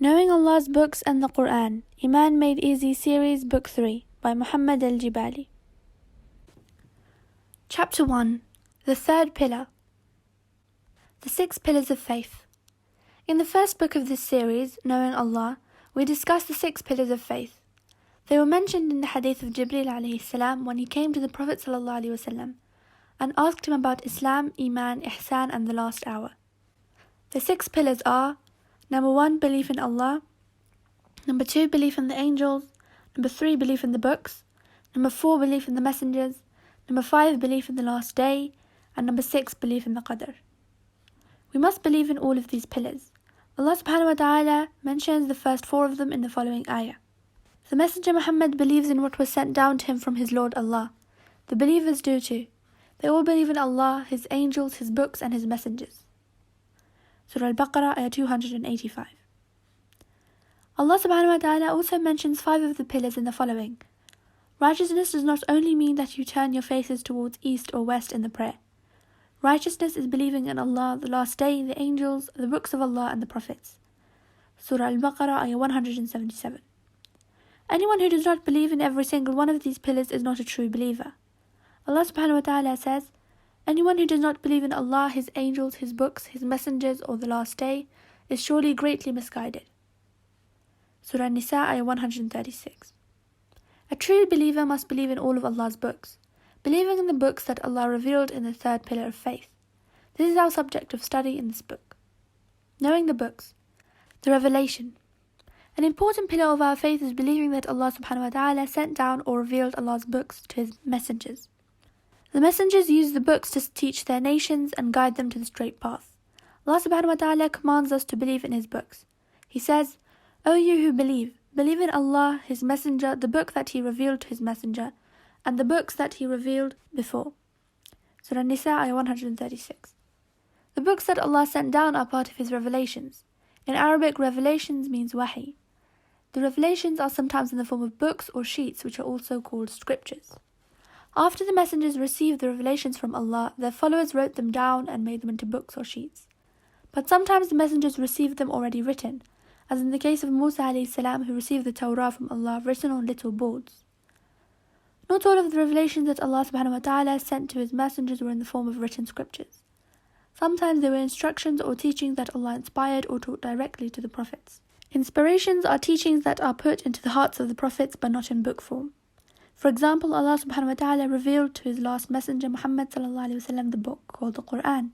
Knowing Allah's Books and the Qur'an, Eemaan Made Easy Series Book 3 by Muhammad al-Jibali. Chapter 1. The Third Pillar. The 6 Pillars of Faith. In the first book of this series, Knowing Allah, we discussed the 6 Pillars of Faith. They were mentioned in the hadith of Jibreel alayhi salam when he came to the Prophet sallallahu alaihi wasallam and asked him about Islam, Iman, Ihsan and the last hour. The 6 pillars are: Number 1, belief in Allah. Number 2, belief in the angels. Number 3, belief in the books. Number 4, belief in the messengers. Number 5, belief in the last day. And number 6, belief in the qadr. We must believe in all of these pillars. Allah subhanahu wa ta'ala mentions the first 4 of them in the following ayah. The Messenger Muhammad believes in what was sent down to him from his Lord Allah. The believers do too. They all believe in Allah, His angels, His books and His messengers. Surah Al-Baqarah, ayah 285. Allah subhanahu wa ta'ala also mentions 5 of the pillars in the following. Righteousness does not only mean that you turn your faces towards east or west in the prayer. Righteousness is believing in Allah, the last day, the angels, the books of Allah and the prophets. Surah Al-Baqarah, ayah 177. Anyone who does not believe in every single one of these pillars is not a true believer. Allah subhanahu wa ta'ala says, anyone who does not believe in Allah, His angels, His books, His messengers, or the last day is surely greatly misguided. Surah Nisa, ayah 136. A true believer must believe in all of Allah's books, believing in the books that Allah revealed in the 3rd pillar of faith. This is our subject of study in this book. Knowing the books. The revelation. An important pillar of our faith is believing that Allah subhanahu wa ta'ala sent down or revealed Allah's books to His messengers. The messengers used the books to teach their nations and guide them to the straight path. Allah subhanahu wa ta'ala commands us to believe in His books. He says, O you who believe in Allah, His messenger, the book that He revealed to His messenger, and the books that He revealed before. Surah Nisa, ayah 136. The books that Allah sent down are part of His revelations. In Arabic, revelations means wahi. The revelations are sometimes in the form of books or sheets, which are also called scriptures. After the messengers received the revelations from Allah, their followers wrote them down and made them into books or sheets. But sometimes the messengers received them already written, as in the case of Musa alayhi salam, who received the Torah from Allah written on little boards. Not all of the revelations that Allah subhanahu wa ta'ala sent to His messengers were in the form of written scriptures. Sometimes they were instructions or teachings that Allah inspired or taught directly to the prophets. Inspirations are teachings that are put into the hearts of the prophets but not in book form. For example, Allah subhanahu wa ta'ala revealed to His last messenger Muhammad sallallahu alaihi wasallam the book called the Qur'an.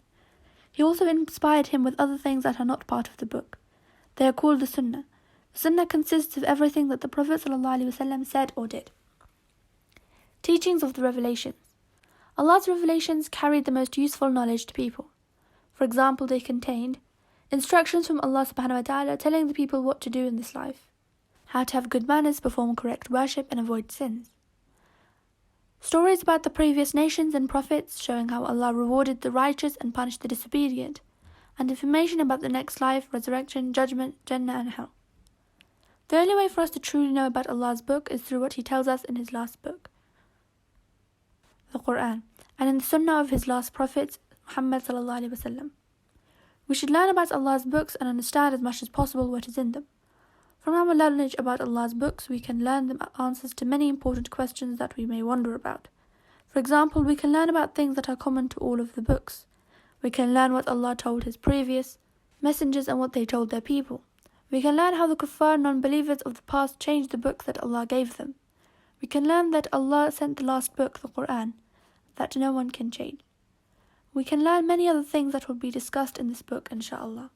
He also inspired him with other things that are not part of the book. They are called the Sunnah. The Sunnah consists of everything that the Prophet sallallahu alaihi wasallam said or did. Teachings of the revelations. Allah's revelations carried the most useful knowledge to people. For example, they contained instructions from Allah subhanahu wa ta'ala telling the people what to do in this life, how to have good manners, perform correct worship and avoid sins. Stories about the previous nations and prophets showing how Allah rewarded the righteous and punished the disobedient, and information about the next life, resurrection, judgment, Jannah and hell. The only way for us to truly know about Allah's book is through what He tells us in His last book, the Qur'an, and in the Sunnah of His last prophet, Muhammad sallallahu alaihi wasallam. We should learn about Allah's books and understand as much as possible what is in them. From our knowledge about Allah's books, we can learn the answers to many important questions that we may wonder about. For example, we can learn about things that are common to all of the books. We can learn what Allah told His previous messengers and what they told their people. We can learn how the kuffar non-believers of the past changed the book that Allah gave them. We can learn that Allah sent the last book, the Qur'an, that no one can change. We can learn many other things that will be discussed in this book, inshaAllah.